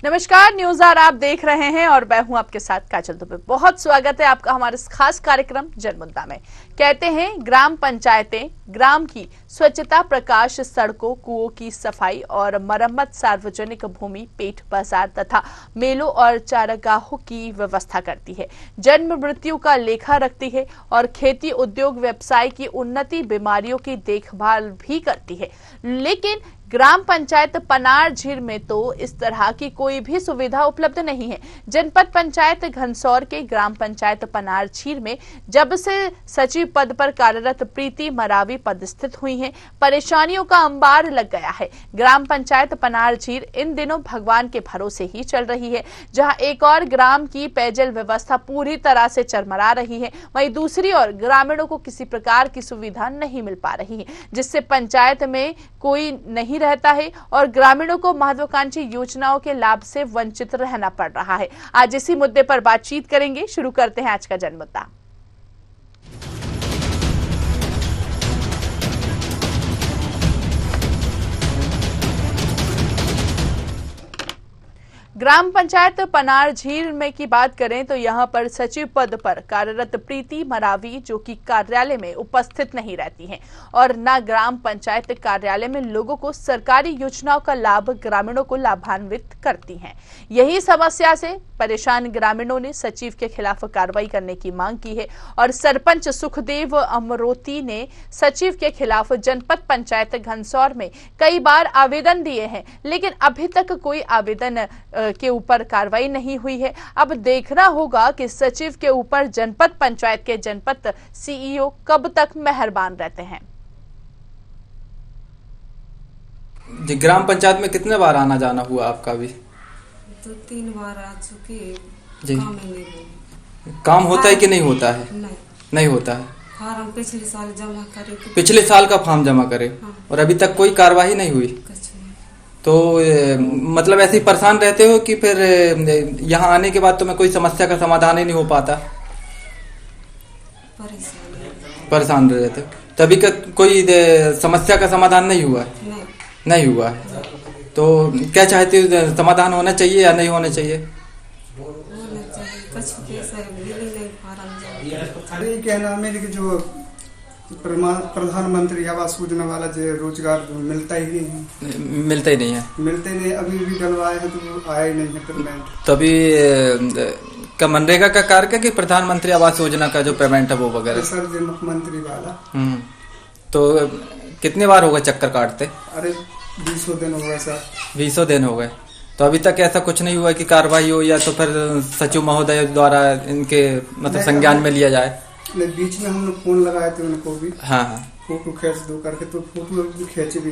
नमस्कार, news are आप देख रहे हैं और मैं हूं आपके साथ काजल दुबे। बहुत स्वागत है आपका हमारे इस खास कार्यक्रम जनमुद्दा में। कहते हैं ग्राम पंचायतें ग्राम की स्वच्छता, प्रकाश, सड़कों, कुओं की सफाई और मरम्मत, सार्वजनिक भूमि, पेट बाजार तथा मेलों और चारागाहों की व्यवस्था करती है, जन्म मृत्यु का लेखा रखती है और खेती, उद्योग, व्यवसाय की उन्नति, बीमारियों की देखभाल भी करती है। लेकिन ग्राम पंचायत पनार झीर में तो इस तरह की कोई भी सुविधा उपलब्ध नहीं है। जनपद पंचायत घनसौर के ग्राम पंचायत पनार झीर में जब से सचिव पद पर कार्यरत प्रीति मरावी पदस्थित हुई हैं, परेशानियों का अंबार लग गया है। ग्राम पंचायत पनार झीर इन दिनों भगवान के भरोसे ही चल रही है। जहां एक और ग्राम की पेयजल व्यवस्था पूरी तरह से चरमरा रही है, वहीं दूसरी ओर ग्रामीणों को किसी प्रकार की सुविधा नहीं मिल पा रही है, जिससे पंचायत में कोई नहीं रहता है और ग्रामीणों को महत्वाकांक्षी योजनाओं के लाभ से वंचित रहना पड़ रहा है। आज इसी मुद्दे पर बातचीत करेंगे। शुरू करते हैं आज का जनमुद्दा। ग्राम पंचायत पनार झीर में की बात करें तो यहां पर सचिव पद पर कार्यरत प्रीति मरावी जो कि कार्यालय में उपस्थित नहीं रहती हैं और न ग्राम पंचायत कार्यालय में लोगों को सरकारी योजनाओं का लाभ ग्रामीणों को लाभान्वित करती हैं। यही समस्या से परेशान ग्रामीणों ने सचिव के खिलाफ कार्रवाई करने की मांग की है और सरपंच सुखदेव अमरोती ने सचिव के खिलाफ जनपद पंचायत घनसौर में कई बार आवेदन दिए हैं, लेकिन अभी तक कोई आवेदन के ऊपर कार्रवाई नहीं हुई है। अब देखना होगा कि सचिव के ऊपर जनपद पंचायत के जनपद सीईओ कब तक मेहरबान रहते हैं। जी, ग्राम पंचायत में कितने बार आना जाना हुआ आपका भी? तो 3 बार आ चुके। जी, काम नहीं काम होता है कि नहीं होता है? नहीं होता है। फार्म पिछले साल जमा करे, पिछले साल का फॉर्म जमा करे। हाँ। और अभी तक कोई कार्यवाही नहीं हुई। तो मतलब ऐसे ही परेशान रहते हो कि फिर यहाँ आने के बाद तुम्हें कोई समस्या का समाधान ही नहीं हो पाता? परेशान रहते हो। तभी का कोई समस्या का समाधान नहीं हुआ? नहीं हुआ। तो क्या चाहते हो, समाधान होना चाहिए या नहीं होना चाहिए? कहना मेरे जो प्रधानमंत्री आवास योजना वाला जो रोजगार मिलता ही नहीं है। मिलते नहीं। अभी भी डलवाए हैं तो आया ही नहीं है पेमेंट। तो अभी का मनरेगा का कार्य कि प्रधानमंत्री आवास योजना का जो पेमेंट है वो वगैरह? सर जो मुख्यमंत्री वाला। तो कितने बार हो गए चक्कर काटते? अरे 20 दिन हो गए सर। 20 दिन हो गए। तो अभी तक ऐसा कुछ नहीं हुआ कि कार्रवाई हो या तो फिर सचिव महोदय द्वारा इनके मतलब संज्ञान में लिया जाए? बीच में हम लोग फोन लगाए थे उनको भी। हाँ, फोटो खींच दो करके, तो फोटो खींची भी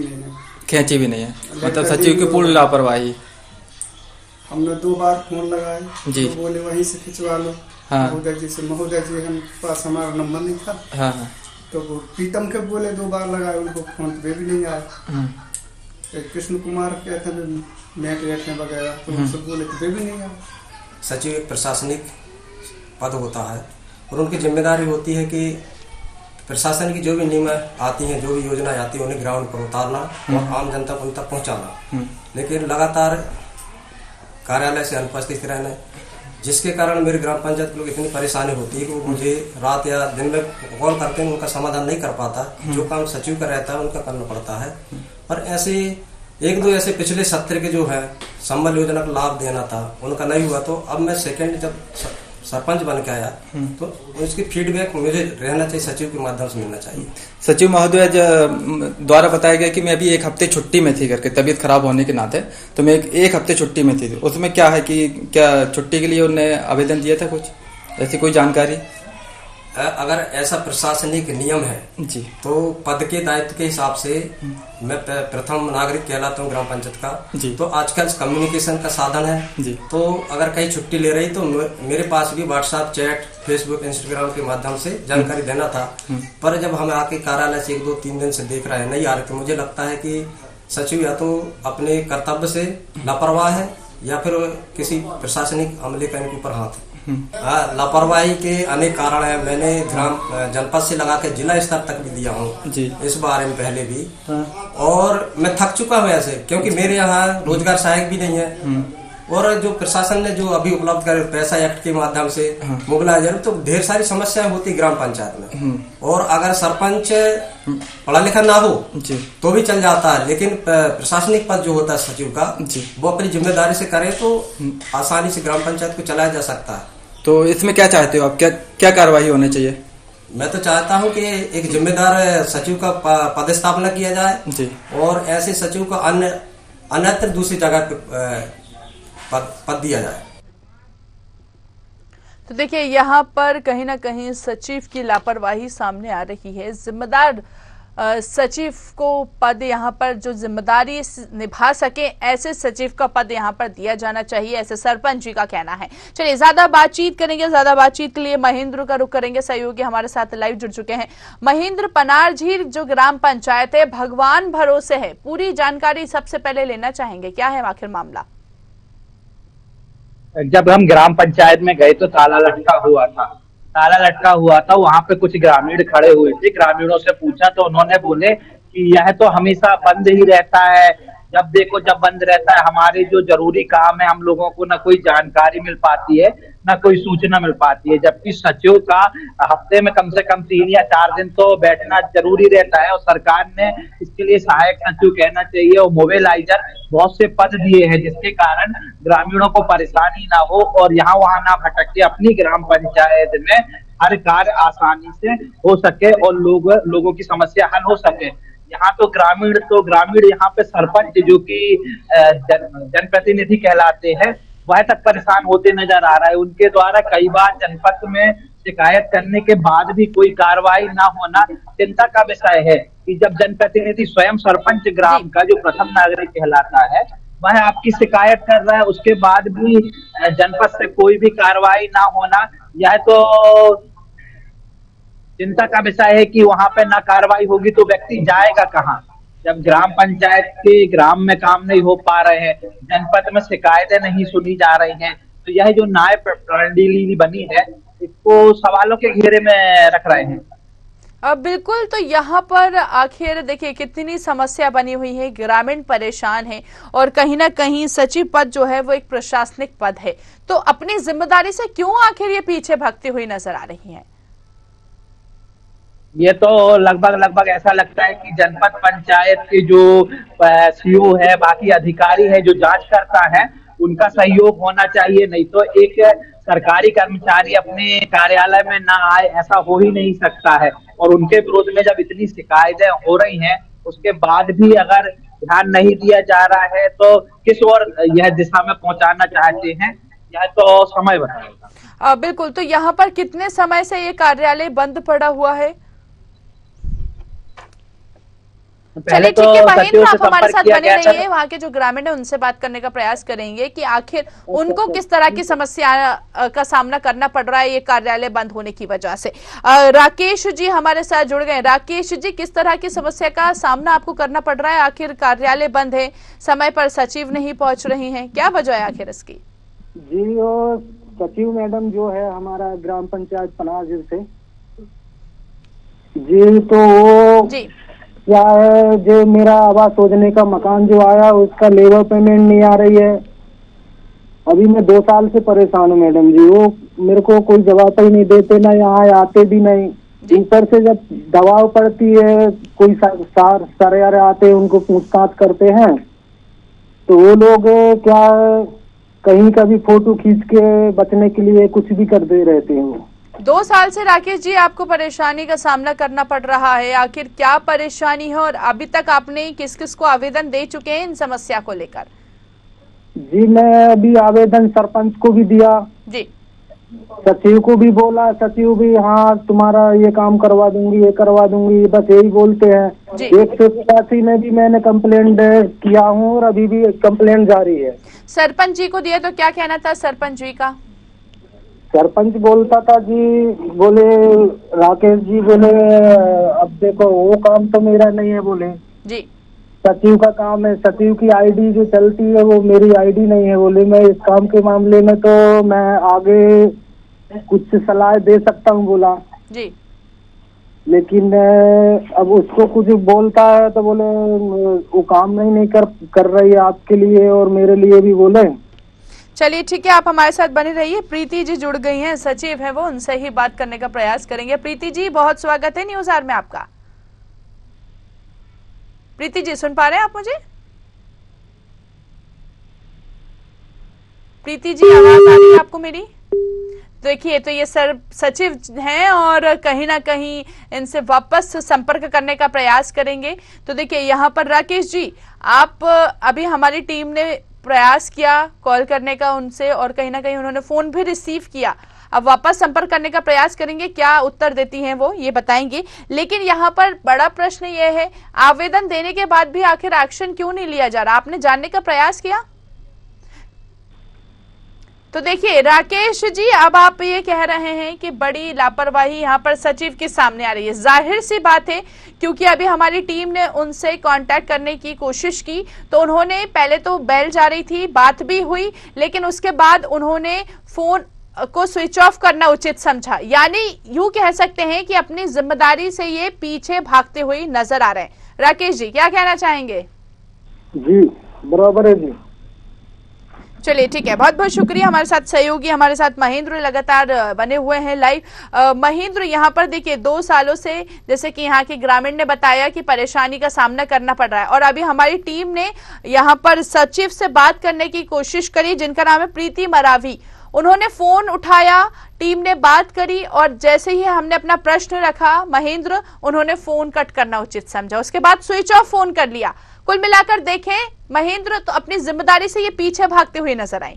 नहीं है। मतलब सचिव की पूर्ण लापरवाही। हमने 2 बार फोन लगाए जी, तो बोले वहीं से खिंचवा लो। हाँ। महोदय जी हम पास हमारा नंबर नहीं था। हाँ। तो वो प्रीतम के बोले 2 बार लगाए उनको फोन पे भी नहीं आया। कृष्ण कुमार कहते हैं नेट वगैरह, तो उनसे बोले तो वे भी नहीं आया। सचिव एक प्रशासनिक पद होता है और उनकी जिम्मेदारी होती है कि प्रशासन की जो भी नियम आती हैं, जो भी योजना आती है, उन्हें ग्राउंड पर उतारना और आम जनता को उन तक पहुंचाना। लेकिन लगातार कार्यालय से अनुपस्थित रहना, जिसके कारण मेरे ग्राम पंचायत के लोग इतनी परेशानी होती है कि वो मुझे रात या दिन में कॉल करते हैं, उनका समाधान नहीं कर पाता। जो काम सचिव का रहता है उनका करना पड़ता है। और ऐसे 1-2 ऐसे पिछले सत्र के जो है संबल योजना का लाभ देना था, उनका नहीं हुआ। तो अब मैं सेकंड जब सरपंच बन के आया तो उसकी फीडबैक मुझे रहना चाहिए, सचिव के माध्यम से मिलना चाहिए। सचिव महोदय द्वारा बताया गया कि मैं अभी 1 हफ्ते छुट्टी में थी करके, तबीयत खराब होने के नाते, तो मैं 1 हफ्ते छुट्टी में थी। उसमें क्या है कि क्या छुट्टी के लिए उन्होंने आवेदन दिया था, कुछ ऐसी कोई जानकारी? अगर ऐसा प्रशासनिक नियम है जी, तो पद के दायित्व के हिसाब से मैं प्रथम नागरिक कहलाता हूँ ग्राम पंचायत का जी। तो आजकल कम्युनिकेशन का साधन है जी। तो अगर कहीं छुट्टी ले रही तो मेरे पास भी व्हाट्सएप, चैट, फेसबुक, इंस्टाग्राम के माध्यम से जानकारी देना था। पर जब हम आके कार्यालय से 1-2-3 दिन से देख रहे हैं नहीं आ रहे, तो मुझे लगता है कि सचिव या तो अपने कर्तव्य से लापरवाह है या फिर किसी प्रशासनिक अमले का इनके ऊपर हाथ है। लापरवाही के अनेक कारण है। मैंने ग्राम जनपद से लगा के जिला स्तर तक भी दिया हूँ इस बारे में पहले भी। और मैं थक चुका हूँ ऐसे, क्योंकि मेरे यहाँ रोजगार सहायक भी नहीं है। और जो प्रशासन ने जो अभी उपलब्ध करे पैसा एक्ट के माध्यम से मोबिलाइजर, तो ढेर सारी समस्याएं होती ग्राम पंचायत में। और अगर सरपंच पढ़ा लिखा ना हो जी तो भी चल जाता है, लेकिन प्रशासनिक पद जो होता है सचिव का जी वो अपनी जिम्मेदारी से करे तो आसानी से ग्राम पंचायत को चलाया जा सकता है। तो इसमें क्या चाहते हो आप, क्या क्या कार्रवाई होनी चाहिए? मैं तो चाहता हूं कि एक जिम्मेदार सचिव का पदस्थापना किया जाए जी और ऐसे सचिव को अन्यत्र दूसरी जगह पद दिया जाए। तो देखिए यहाँ पर कहीं ना कहीं सचिव की लापरवाही सामने आ रही है। जिम्मेदार सचिव को पद यहाँ पर जो जिम्मेदारी निभा सके ऐसे सचिव का पद यहाँ पर दिया जाना चाहिए, ऐसे सरपंच जी का कहना है। चलिए ज्यादा बातचीत करेंगे, ज्यादा बातचीत के लिए महेंद्र का रुख करेंगे, सहयोगी हमारे साथ लाइव जुड़ चुके हैं। महेंद्र, पनारझीर जो ग्राम पंचायत है भगवान भरोसे है, पूरी जानकारी सबसे पहले लेना चाहेंगे, क्या है आखिर मामला? जब हम ग्राम पंचायत में गए तो ताला लटका हुआ था। वहां पे कुछ ग्रामीण खड़े हुए थे। ग्रामीणों से पूछा तो उन्होंने बोले कि यह तो हमेशा बंद ही रहता है, जब देखो जब बंद रहता है। हमारे जो जरूरी काम है हम लोगों को न कोई जानकारी मिल पाती है, न कोई सूचना मिल पाती है। जबकि सचिव का हफ्ते में कम से कम 3 या 4 दिन तो बैठना जरूरी रहता है और सरकार ने इसके लिए सहायक सचिव कहना चाहिए और मोबिलाइजर बहुत से पद दिए हैं, जिसके कारण ग्रामीणों को परेशानी ना हो और यहाँ वहाँ ना भटक के अपनी ग्राम पंचायत में हर कार्य आसानी से हो सके और लोगों की समस्या हल हो सके। यहाँ तो ग्रामीण यहाँ पे सरपंच जो कि जनप्रतिनिधि कहलाते हैं वह तक परेशान होते नजर आ रहा है। उनके द्वारा कई बार जनपद में शिकायत करने के बाद भी कोई कार्रवाई ना होना चिंता का विषय है कि जब जनप्रतिनिधि स्वयं सरपंच ग्राम का जो प्रथम नागरिक कहलाता है वह आपकी शिकायत कर रहा है, उसके बाद भी जनपद से कोई भी कार्रवाई ना होना, यह तो चिंता का विषय है कि वहां पे ना कार्रवाई होगी तो व्यक्ति जाएगा कहाँ? जब ग्राम पंचायत के ग्राम में काम नहीं हो पा रहे हैं, जनपद में शिकायतें नहीं सुनी जा रही हैं, तो यह जो न्याय प्रणाली बनी है इसको सवालों के घेरे में रख रहे हैं। बिल्कुल, तो यहाँ पर आखिर देखिए कितनी समस्या बनी हुई है, ग्रामीण परेशान है और कहीं ना कहीं सचिव पद जो है वो एक प्रशासनिक पद है, तो अपनी जिम्मेदारी से क्यों आखिर ये पीछे भागती हुई नजर आ रही है? ये तो लगभग ऐसा लगता है कि जनपद पंचायत के जो सीओ है, बाकी अधिकारी है जो जांच करता है, उनका सहयोग होना चाहिए। नहीं तो एक सरकारी कर्मचारी अपने कार्यालय में ना आए ऐसा हो ही नहीं सकता है। और उनके विरोध में जब इतनी शिकायतें हो रही हैं उसके बाद भी अगर ध्यान नहीं दिया जा रहा है तो किस ओर यह दिशा में पहुंचाना चाहते हैं, यह तो समय बताएगा। बिल्कुल, तो यहाँ पर कितने समय से ये कार्यालय बंद पड़ा हुआ है? चलिए ठीक है महेंद्र, आप हमारे साथ बने रहिए, वहाँ के जो ग्रामीण है उनसे बात करने का प्रयास करेंगे कि आखिर उनको किस तरह की समस्या का सामना करना पड़ रहा है ये कार्यालय बंद होने की वजह से। राकेश जी हमारे साथ जुड़ गए। राकेश जी, किस तरह की समस्या का सामना आपको करना पड़ रहा है? आखिर कार्यालय बंद है, समय पर सचिव नहीं पहुंच रही हैं, क्या वजह है आखिर इसकी? जी, और सचिव मैडम जो है हमारा ग्राम पंचायत पनारझीर से जी, तो वो जी क्या है, जो मेरा आवास योजना का मकान जो आया उसका लेबर पेमेंट नहीं आ रही है। अभी मैं 2 साल से परेशान हूँ मैडम जी। वो मेरे को कोई जवाब ही नहीं देते, ना यहाँ आते भी नहीं। ऊपर से जब दबाव पड़ती है, कोई सर आते हैं उनको पूछताछ करते हैं तो वो लोग क्या कहीं का भी फोटो खींच के बचने के लिए कुछ भी कर दे रहते हैं। वो 2 साल से राकेश जी आपको परेशानी का सामना करना पड़ रहा है, आखिर क्या परेशानी है और अभी तक आपने किस किस को आवेदन दे चुके हैं इन समस्या को लेकर? जी, मैं अभी आवेदन सरपंच को भी दिया जी, सचिव को भी बोला, सचिव भी हाँ तुम्हारा ये काम करवा दूंगी, ये करवा दूंगी, बस यही बोलते हैं। 187 में भी मैंने कंप्लेंट किया हूँ और अभी भी कंप्लेंट जारी है। सरपंच जी को दिया तो क्या कहना था सरपंच जी का? सरपंच बोलता था जी, बोले राकेश जी बोले अब देखो वो काम तो मेरा नहीं है, बोले जी सचिव का काम है, सचिव की आईडी जो चलती है वो मेरी आईडी नहीं है। बोले मैं इस काम के मामले में तो मैं आगे कुछ सलाह दे सकता हूँ, बोला जी, लेकिन अब उसको कुछ बोलता है तो बोले वो काम नहीं कर रही है आपके लिए और मेरे लिए भी, बोले चलिए ठीक है, आप हमारे साथ बने रहिए। प्रीति जी जुड़ गई हैं, सचिव है वो, उनसे ही बात करने का प्रयास करेंगे। प्रीति जी बहुत स्वागत है न्यूज आवर में आपका। प्रीति जी सुन पा रहे हैं आप मुझे? प्रीति जी आवाज आ रही है आपको मेरी? देखिए तो ये सचिव हैं और कहीं ना कहीं इनसे वापस संपर्क करने का प्रयास करेंगे। तो देखिए यहाँ पर राकेश जी, आप अभी हमारी टीम ने प्रयास किया कॉल करने का उनसे और कहीं ना कहीं उन्होंने फोन भी रिसीव किया। अब वापस संपर्क करने का प्रयास करेंगे, क्या उत्तर देती हैं वो ये बताएंगे। लेकिन यहाँ पर बड़ा प्रश्न ये है, आवेदन देने के बाद भी आखिर एक्शन क्यों नहीं लिया जा रहा? आपने जानने का प्रयास किया? तो देखिए राकेश जी, अब आप ये कह रहे हैं कि बड़ी लापरवाही यहाँ पर सचिव के सामने आ रही है। जाहिर सी बात है, क्योंकि अभी हमारी टीम ने उनसे कांटेक्ट करने की कोशिश की तो उन्होंने पहले तो बेल जा रही थी, बात भी हुई, लेकिन उसके बाद उन्होंने फोन को स्विच ऑफ करना उचित समझा। यानी यूं कह सकते हैं कि अपनी जिम्मेदारी से ये पीछे भागते हुए नजर आ रहे हैं। राकेश जी क्या कहना चाहेंगे? जी बराबर है जी। चलिए ठीक है, बहुत बहुत शुक्रिया। हमारे साथ सहयोगी, हमारे साथ महेंद्र लगातार बने हुए हैं लाइव। महेंद्र, यहाँ पर देखिए 2 सालों से जैसे कि यहाँ के ग्रामीण ने बताया कि परेशानी का सामना करना पड़ रहा है और अभी हमारी टीम ने यहाँ पर सचिव से बात करने की कोशिश करी, जिनका नाम है प्रीति मरावी। उन्होंने फोन उठाया, टीम ने बात करी और जैसे ही हमने अपना प्रश्न रखा महेंद्र, उन्होंने फोन कट करना उचित समझा, उसके बाद स्विच ऑफ फोन कर लिया। कुल मिलाकर देखें महेंद्र तो अपनी जिम्मेदारी से ये पीछे भागते हुए नजर आई।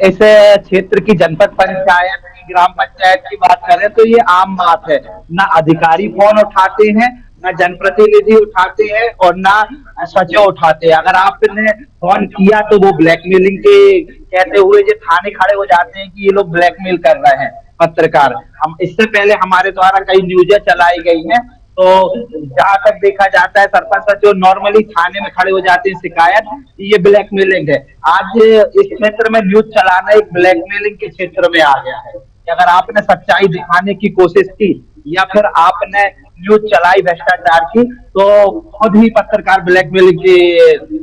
इस क्षेत्र की जनपद पंचायत की ग्राम पंचायत की बात करें तो ये आम बात है, ना अधिकारी फोन उठाते हैं, ना जनप्रतिनिधि उठाते हैं और ना सचिव उठाते हैं। अगर आपने फोन किया तो वो ब्लैकमेलिंग के कहते हुए जो थाने खड़े हो जाते हैं कि ये लोग ब्लैकमेल कर रहे हैं पत्रकार। हम इससे पहले हमारे द्वारा कई न्यूज़ें चलाई गई हैं, तो जहां तक देखा जाता है सरपंच सचिव नॉर्मली थाने में खड़े हो जाते हैं शिकायत, ये ब्लैकमेलिंग है। आज इस क्षेत्र में न्यूज चलाना एक ब्लैकमेलिंग के क्षेत्र में आ गया है कि अगर आपने सच्चाई दिखाने की कोशिश की या फिर आपने न्यूज चलाई भ्रष्टाचार की तो खुद ही पत्रकार ब्लैकमेलिंग के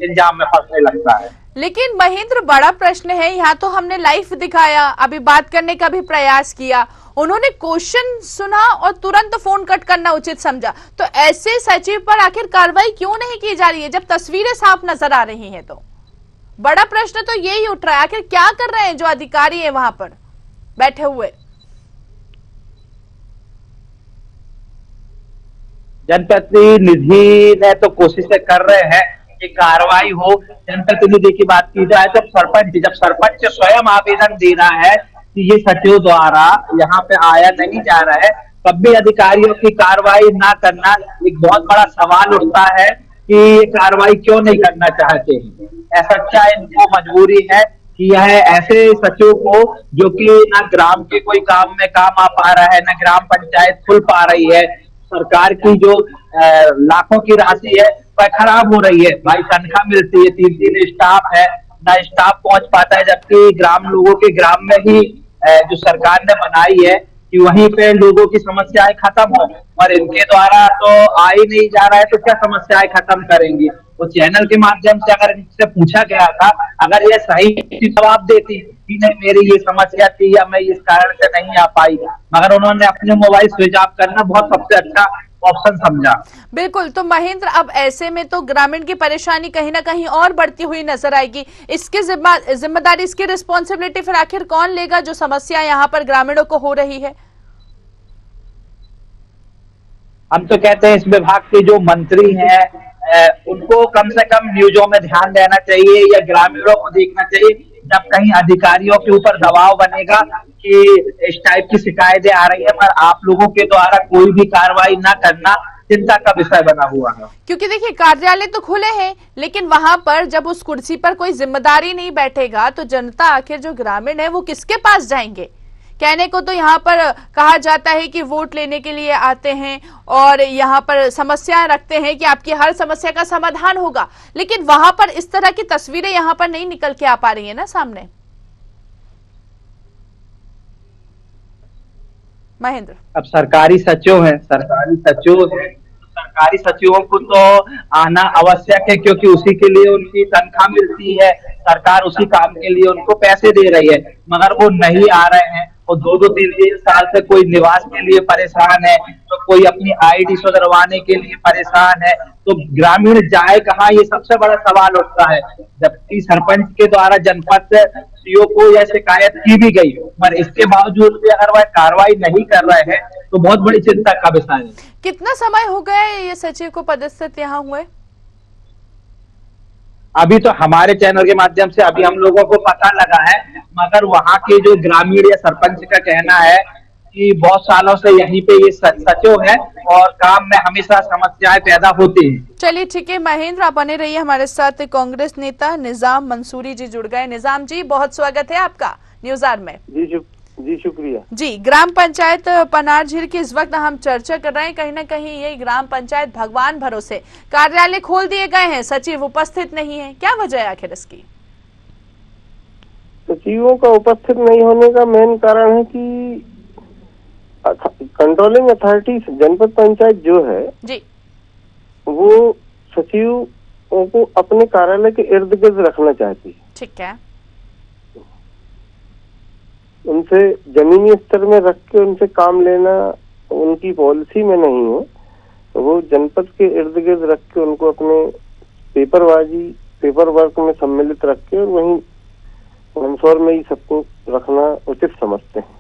इल्जाम में फंसने लगता है। लेकिन महेंद्र बड़ा प्रश्न है, यहाँ तो हमने लाइव दिखाया, अभी बात करने का भी प्रयास किया, उन्होंने क्वेश्चन सुना और तुरंत फोन कट करना उचित समझा। तो ऐसे सचिव पर आखिर कार्रवाई क्यों नहीं की जा रही है जब तस्वीरें साफ नजर आ रही हैं? तो बड़ा प्रश्न तो यही उठ रहा है, आखिर क्या कर रहे हैं जो अधिकारी है वहां पर बैठे हुए? जनप्रतिनिधि ने तो कोशिशें कर रहे हैं कि कार्रवाई हो। जनप्रतिनिधि की बात की जाए तो जब सरपंच स्वयं आवेदन दे रहा है कि ये सचिव द्वारा यहाँ पे आया नहीं जा रहा है, तब भी अधिकारियों की कार्रवाई ना करना, एक बहुत बड़ा सवाल उठता है कि ये कार्रवाई क्यों नहीं करना चाहते हैं। ऐसा क्या इनको मजबूरी है कि यह ऐसे सचिव को जो कि ना ग्राम के कोई काम में काम आ पा रहा है, ना ग्राम पंचायत खुल पा रही है, सरकार की जो लाखों की राशि है वह खराब हो रही है, भाई तनख्वाह मिलती है, 3 स्टाफ है, ना स्टाफ पहुंच पाता है, जबकि ग्राम लोगों के ग्राम में ही जो सरकार ने बनाई है कि वहीं पे लोगों की समस्याएं खत्म हो, और इनके द्वारा तो आ ही नहीं जा रहा है, तो क्या समस्याएं खत्म करेंगी? तो चैनल के माध्यम से अगर इनसे पूछा गया था, अगर ये सही जवाब देती कि नहीं मेरी ये समस्या थी या मैं इस कारण से नहीं आ पाई, मगर उन्होंने अपने मोबाइल स्विच ऑफ करना बहुत सबसे अच्छा ऑप्शन समझा। बिल्कुल। तो महेंद्र, अब ऐसे में तो ग्रामीण की परेशानी कहीं ना कहीं और बढ़ती हुई नजर आएगी। इसकी जिम्मेदारी, इसकी रिस्पॉन्सिबिलिटी फिर आखिर कौन लेगा जो समस्या यहाँ पर ग्रामीणों को हो रही है? हम तो कहते हैं इस विभाग के जो मंत्री हैं उनको कम से कम न्यूजों में ध्यान देना चाहिए या ग्रामीणों को देखना चाहिए। जब कहीं अधिकारियों के ऊपर दबाव बनेगा कि इस टाइप की शिकायतें आ रही है पर आप लोगों के द्वारा कोई भी कार्रवाई ना करना चिंता का विषय बना हुआ है। क्योंकि देखिए कार्यालय तो खुले हैं, लेकिन वहां पर जब उस कुर्सी पर कोई जिम्मेदारी नहीं बैठेगा तो जनता, आखिर जो ग्रामीण है, वो किसके पास जाएंगे? कहने को तो यहाँ पर कहा जाता है कि वोट लेने के लिए आते हैं और यहाँ पर समस्याएं रखते हैं कि आपकी हर समस्या का समाधान होगा, लेकिन वहां पर इस तरह की तस्वीरें यहाँ पर नहीं निकल के आ पा रही है ना सामने। महेंद्र, अब सरकारी सचिव है, सरकार सरकारी सचिवों को तो आना आवश्यक है, क्योंकि उसी के लिए उनकी तनख्वाह मिलती है, सरकार उसी काम के लिए उनको पैसे दे रही है, मगर वो नहीं आ रहे हैं। और 2-3 साल से कोई निवास के लिए परेशान है, तो कोई अपनी आईडी सुधरवाने के लिए परेशान है, तो ग्रामीण जाए कहाँ, ये सबसे बड़ा सवाल उठता है। जबकि सरपंच के द्वारा जनपद सीओ को यह शिकायत की भी गई, पर इसके बावजूद भी अगर वह कार्रवाई नहीं कर रहे हैं तो बहुत बड़ी चिंता का विषय है। कितना समय हो गया है ये सचिव को पदस्थित यहाँ हुए? अभी तो हमारे चैनल के माध्यम से अभी हम लोगों को पता लगा है, मगर वहाँ के जो ग्रामीण या सरपंच का कहना है कि बहुत सालों से यहीं पे ये सचिव है और काम में हमेशा समस्याएं पैदा होती हैं। चलिए ठीक है महेंद्र, आप बने रहिए हमारे साथ। कांग्रेस नेता निजाम मंसूरी जी जुड़ गए। निजाम जी, बहुत स्वागत है आपका न्यूज आवर में। जी शुक्रिया जी। ग्राम पंचायत पनार झील की इस वक्त हम चर्चा कर रहे हैं। कहीं ना कहीं ये ग्राम पंचायत भगवान भरोसे कार्यालय खोल दिए गए हैं, सचिव उपस्थित नहीं है, क्या वजह है आखिर इसकी? सचिवों का उपस्थित नहीं होने का मेन कारण है कि कंट्रोलिंग अथॉरिटी जनपद पंचायत जो है जी, वो सचिवों को अपने कार्यालय के इर्द गिर्द रखना चाहती है। ठीक है। उनसे जमीनी स्तर में रख के उनसे काम लेना उनकी पॉलिसी में नहीं है। तो वो जनपद के इर्द गिर्द रख के उनको अपने पेपर वर्क में सम्मिलित रख के और वहीं मंदसौर में ही सबको रखना उचित समझते हैं।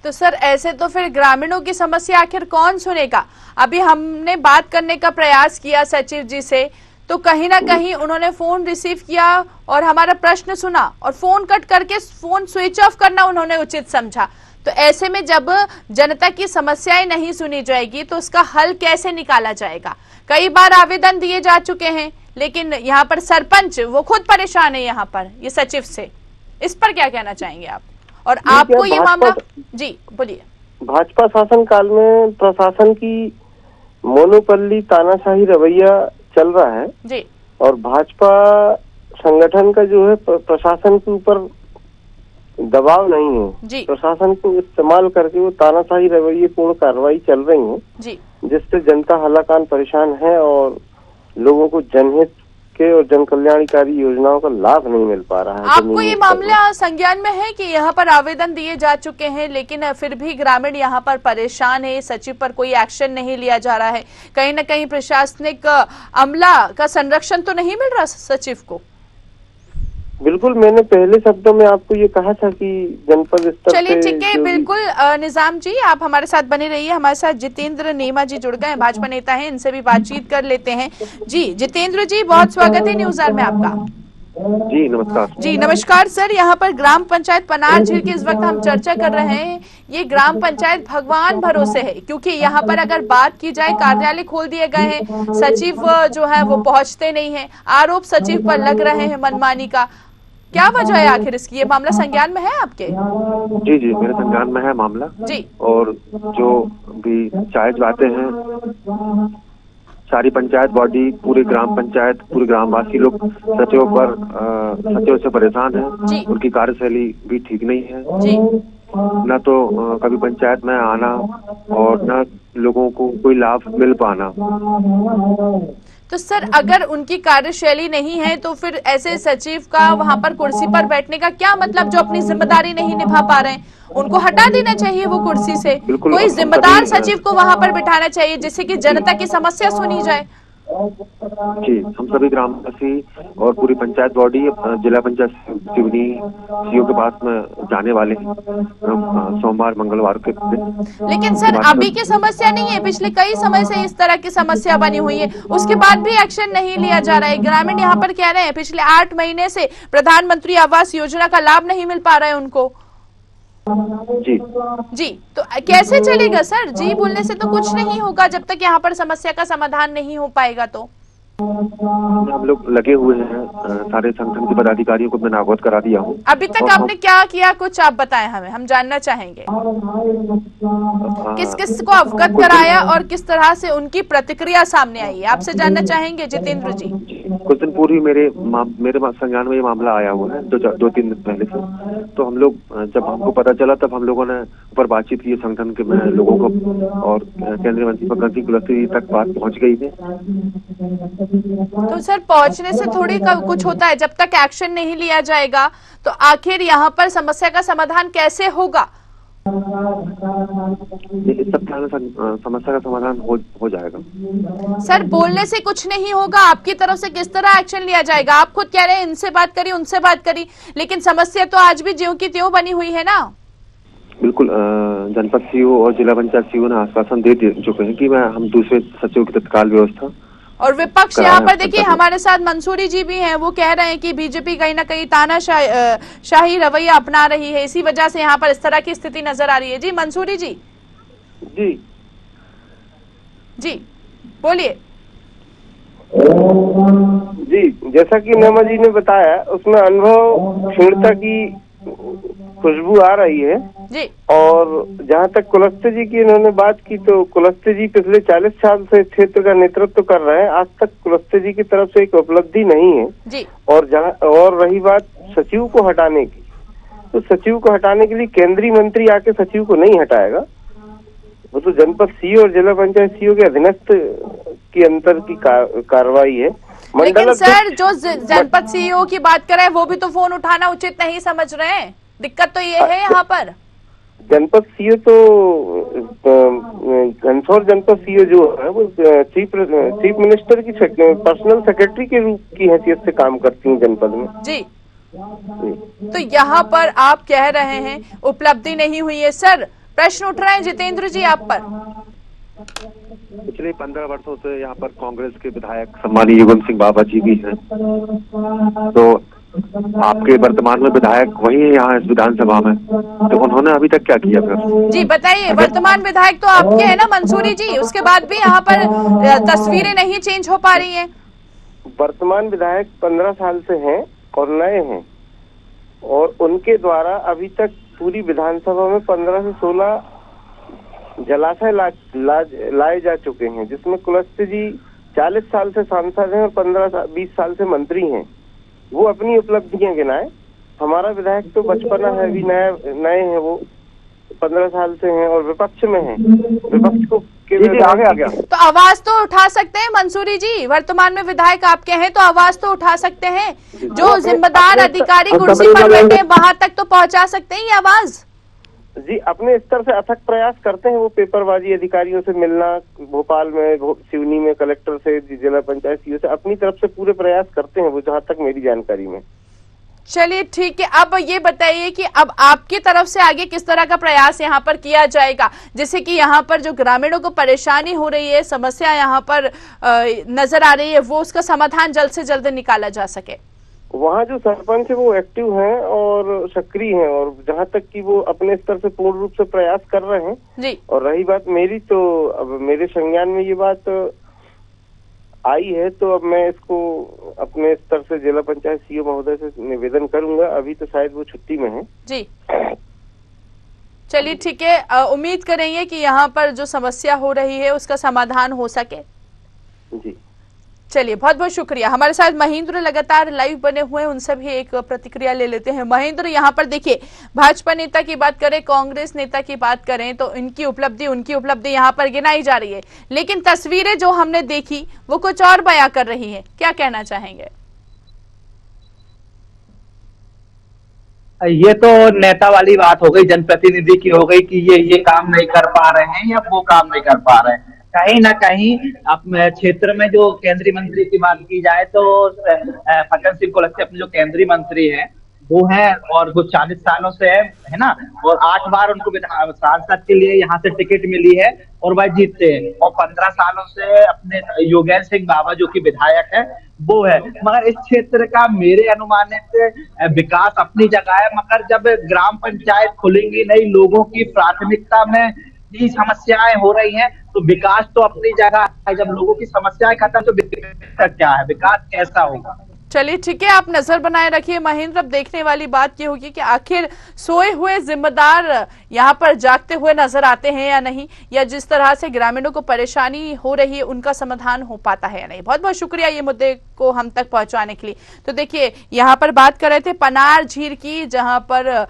तो सर ऐसे तो फिर ग्रामीणों की समस्या आखिर कौन सुनेगा? अभी हमने बात करने का प्रयास किया सचिव जी से, तो कहीं ना कहीं उन्होंने फोन रिसीव किया और हमारा प्रश्न सुना और फोन कट करके फोन स्विच ऑफ करना उन्होंने उचित समझा। तो ऐसे में जब जनता की समस्याएं नहीं सुनी जाएगी तो उसका हल कैसे निकाला जाएगा? कई बार आवेदन दिए जा चुके हैं, लेकिन यहाँ पर सरपंच वो खुद परेशान है यहाँ पर ये सचिव से। इस पर क्या कहना चाहेंगे आप? और आपको ये मामला, जी बोलिए। भाजपा शासन काल में प्रशासन की मोनोपल्ली तानाशाही रवैया चल रहा है जी, और भाजपा संगठन का जो है प्रशासन के ऊपर दबाव नहीं है जी। प्रशासन को इस्तेमाल करके वो तानाशाही रवैये पूर्ण कार्रवाई चल रही है जी, जिससे जनता हलाकान परेशान है और लोगों को जनहित के और जन कल्याणकारी योजनाओं का लाभ नहीं मिल पा रहा है। आपको ये मामला संज्ञान में है कि यहाँ पर आवेदन दिए जा चुके हैं लेकिन फिर भी ग्रामीण यहाँ पर परेशान है, सचिव पर कोई एक्शन नहीं लिया जा रहा है? कहीं ना कहीं प्रशासनिक अमला का संरक्षण तो नहीं मिल रहा सचिव को? बिल्कुल, मैंने पहले शब्दों में आपको ये कहा था कि जनपद स्तर पे। चलिए ठीक है, बिल्कुल निजाम जी आप हमारे साथ बने रहिए। हमारे साथ जितेंद्र नेमा जी जुड़ गए हैं, भाजपा नेता हैं, इनसे भी बातचीत कर लेते हैं। जी जितेंद्र जी, बहुत स्वागत है न्यूज आवर में आपका। जी नमस्कार। जी नमस्कार सर, यहाँ पर ग्राम पंचायत पनार झील की इस वक्त हम चर्चा कर रहे हैं। ये ग्राम पंचायत भगवान भरोसे है, क्योंकि यहाँ पर अगर बात की जाए कार्यालय खोल दिए गए हैं, सचिव जो है वो पहुंचते नहीं है, आरोप सचिव पर लग रहे हैं मनमानी का। क्या वजह है आखिर इसकी? ये मामला संज्ञान में है आपके? जी जी, मेरे संज्ञान में है मामला जी। और जो भी चाहे जाते हैं सारी पंचायत बॉडी, पूरे ग्राम पंचायत, पूरे ग्रामवासी लोग सचिव से परेशान हैं। उनकी कार्यशैली भी ठीक नहीं है जी। न तो कभी पंचायत में आना और न लोगों को कोई लाभ मिल पाना। तो सर अगर उनकी कार्यशैली नहीं है तो फिर ऐसे सचिव का वहां पर कुर्सी पर बैठने का क्या मतलब, जो अपनी जिम्मेदारी नहीं निभा पा रहे हैं? उनको हटा देना चाहिए वो कुर्सी से। कोई जिम्मेदार सचिव को वहां पर बिठाना चाहिए जिससे कि जनता की समस्या सुनी जाए। जी, हम सभी ग्रामवासी और पूरी पंचायत बॉडी जिला पंचायत सिवनी सीओ के पास में जाने वाले हैं सोमवार मंगलवार के दिन। लेकिन सर अभी की समस्या नहीं है, पिछले कई समय से इस तरह की समस्या बनी हुई है, उसके बाद भी एक्शन नहीं लिया जा रहा है। ग्रामीण यहाँ पर कह रहे हैं पिछले 8 महीने से प्रधानमंत्री आवास योजना का लाभ नहीं मिल पा रहा है उनको। जी जी, तो कैसे चलेगा सर? जी बोलने से तो कुछ नहीं होगा जब तक यहाँ पर समस्या का समाधान नहीं हो पाएगा। तो हम लोग लगे हुए हैं, सारे संगठन के पदाधिकारियों को मैंने अवगत करा दिया हूँ। अभी तक आपने क्या किया, कुछ आप बताएं हमें, हम जानना चाहेंगे। किस किस को अवगत कराया और किस तरह से उनकी प्रतिक्रिया सामने आई है, आपसे जानना चाहेंगे जितेंद्र जी। कुछ दिन पूर्व मेरे संज्ञान में ये मामला आया हुआ है, 2-3 दिन पहले से। तो हम लोग, जब हमको पता चला तब हम लोगों ने ऊपर बातचीत की संगठन के लोगों को, और केंद्रीय मंत्री फग्गन सिंह कुलस्ते तक बात पहुंच गई थी। तो सर, पहुंचने से थोड़ी कुछ होता है, जब तक एक्शन नहीं लिया जाएगा तो आखिर यहाँ पर समस्या का समाधान कैसे होगा? इस सप्ताह में समस्या का समाधान हो जाएगा। सर, बोलने से कुछ नहीं होगा, आपकी तरफ से किस तरह एक्शन लिया जाएगा? आप खुद कह रहे हैं इनसे बात करी, उनसे बात करी, लेकिन समस्या तो आज भी ज्यों की त्यों बनी हुई है ना। बिल्कुल, जनपद सीओ और जिला पंचायत सीओ ने आश्वासन दे चुके हैं कि हम दूसरे सचिव की तत्काल व्यवस्था। और विपक्ष यहाँ पर देखिए, हमारे साथ मंसूरी जी भी हैं, वो कह रहे हैं कि बीजेपी कहीं ना कहीं तानाशाही रवैया अपना रही है, इसी वजह से यहाँ पर इस तरह की स्थिति नजर आ रही है। जी मंसूरी जी। जी बोलिए। जी, जैसा कि नेमा जी ने बताया, उसमें अनुभव क्षीणता की खुशबू आ रही है जी। और जहाँ तक कुलस्ते जी की इन्होंने बात की, तो कुलस्ते जी पिछले 40 साल से क्षेत्र का नेतृत्व कर रहे हैं। आज तक कुलस्ते जी की तरफ से एक उपलब्धि नहीं है जी। और रही बात सचिव को हटाने की, तो सचिव को हटाने के लिए केंद्रीय मंत्री आके सचिव को नहीं हटाएगा, वो तो जनपद सीओ और जिला पंचायत सीओ के अधीनस्थ की अंतर की कार्रवाई है। लेकिन सर, जो जनपद सीईओ की बात कर रहे हैं वो भी तो फोन उठाना उचित नहीं समझ रहे हैं, दिक्कत तो ये है यहाँ पर। जनपद सीईओ तो घनसौर जनपद सीईओ जो है वो चीफ मिनिस्टर की पर्सनल सेक्रेटरी के रूप की हैसियत से काम करती हैं जनपद में। जी। तो यहाँ पर आप कह रहे हैं उपलब्धि नहीं हुई है। सर, प्रश्न उठ रहे हैं जितेंद्र जी आप पर। पिछले 15 वर्षों से यहाँ पर कांग्रेस के विधायक सम्मानीय युगम सिंह बाबा जी भी हैं, तो आपके वर्तमान में विधायक वही है यहाँ इस विधानसभा में, तो उन्होंने अभी तक क्या किया फिर? जी बताइए। वर्तमान विधायक तो आपके हैं ना मंसूरी जी, उसके बाद भी यहाँ पर तस्वीरें नहीं चेंज हो पा रही हैं। वर्तमान विधायक 15 साल से हैं और नए हैं, और उनके द्वारा अभी तक पूरी विधानसभा में 15 से 16 जलाशय लाए जा चुके हैं, जिसमें कुलस्ते जी 40 साल से सांसद हैं और 20 साल से मंत्री हैं। वो अपनी उपलब्धियां गिनाए। हमारा विधायक तो बचपना है, अभी नए हैं, वो 15 साल से हैं और विपक्ष में हैं। विपक्ष को आगे आ गया तो आवाज तो उठा सकते हैं मंसूरी जी, वर्तमान में विधायक आपके हैं तो आवाज तो उठा सकते हैं। जो जिम्मेदार अधिकारी कुर्सी पर बैठे हैं वहां तक तो पहुंचा सकते हैं ये आवाज। जी, अपने स्तर से अथक प्रयास करते हैं वो पेपरबाजी अधिकारियों से मिलना, भोपाल में, सिवनी में कलेक्टर से, जिला पंचायत सीईओ से अपनी तरफ से पूरे प्रयास करते हैं वो, जहाँ तक मेरी जानकारी में। चलिए ठीक है, अब ये बताइए कि अब आपकी तरफ से आगे किस तरह का प्रयास यहाँ पर किया जाएगा, जिससे कि यहाँ पर जो ग्रामीणों को परेशानी हो रही है, समस्या यहाँ पर नजर आ रही है, वो उसका समाधान जल्द से जल्द निकाला जा सके। वहाँ जो सरपंच है वो एक्टिव हैं और सक्रिय हैं, और जहाँ तक कि वो अपने स्तर से पूर्ण रूप से प्रयास कर रहे हैं जी। और रही बात मेरी, तो अब मेरे संज्ञान में ये बात आई है, तो अब मैं इसको अपने स्तर से जिला पंचायत सीईओ महोदय से निवेदन करूंगा। अभी तो शायद वो छुट्टी में है जी। चलिए ठीक है, उम्मीद करेंगे कि यहाँ पर जो समस्या हो रही है उसका समाधान हो सके। जी चलिए, बहुत बहुत शुक्रिया। हमारे साथ महेंद्र लगातार लाइव बने हुए हैं, उनसे भी एक प्रतिक्रिया ले लेते हैं। महेंद्र, यहाँ पर देखिए, भाजपा नेता की बात करें, कांग्रेस नेता की बात करें तो उनकी उपलब्धि यहाँ पर गिनाई जा रही है, लेकिन तस्वीरें जो हमने देखी वो कुछ और बयां कर रही है। क्या कहना चाहेंगे? ये तो नेता वाली बात हो गई, जनप्रतिनिधि की हो गई कि ये काम नहीं कर पा रहे हैं या वो काम नहीं कर पा रहे हैं। कहीं ना कहीं अपने क्षेत्र में जो केंद्रीय मंत्री की बात की जाए तो फग्गन सिंह कुलस्ते अपने जो केंद्रीय मंत्री हैं वो हैं, और वो 40 सालों से है ना, और 8 बार उनको सांसद के लिए यहाँ से टिकट मिली है और वह जीतते हैं, और 15 सालों से अपने योगेंद्र सिंह बाबा जो कि विधायक है वो है। मगर इस क्षेत्र का मेरे अनुमानित विकास अपनी जगह है, मगर जब ग्राम पंचायत खुलेंगी नहीं, लोगों की प्राथमिकता में ये समस्याएं हो रही हैं, तो विकास तो अपनी जगह है, जब लोगों की समस्याएं खत्म तो विकास का क्या है, विकास कैसा होगा। चलिए ठीक है, आप नजर बनाए रखिए महेंद्र। अब देखने वाली बात ये होगी कि आखिर सोए हुए जिम्मेदार यहाँ पर जागते हुए नजर आते हैं या नहीं, या जिस तरह से ग्रामीणों को परेशानी हो रही है उनका समाधान हो पाता है या नहीं। बहुत बहुत शुक्रिया ये मुद्दे को हम तक पहुंचाने के लिए। तो देखिए यहाँ पर बात कर रहे थे पनार झील की, जहां पर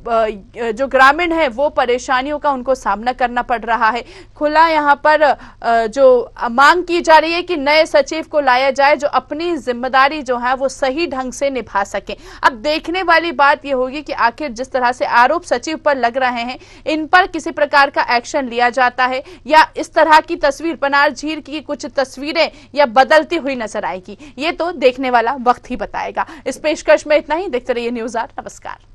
जो ग्रामीण है वो परेशानियों का उनको सामना करना पड़ रहा है। खुला यहाँ पर जो मांग की जा रही है कि नए सचिव को लाया जाए जो अपनी जिम्मेदारी जो है वो सही ढंग से निभा सके। अब देखने वाली बात ये होगी कि आखिर जिस तरह से आरोप सचिव पर लग रहे हैं, इन पर किसी प्रकार का एक्शन लिया जाता है या इस तरह की तस्वीर पनार झील की कुछ तस्वीरें या बदलती हुई नजर आएगी, ये तो देखने वाला वक्त ही बताएगा। इस पेशकश में इतना ही। देखते रहिए न्यूज़ 8। नमस्कार।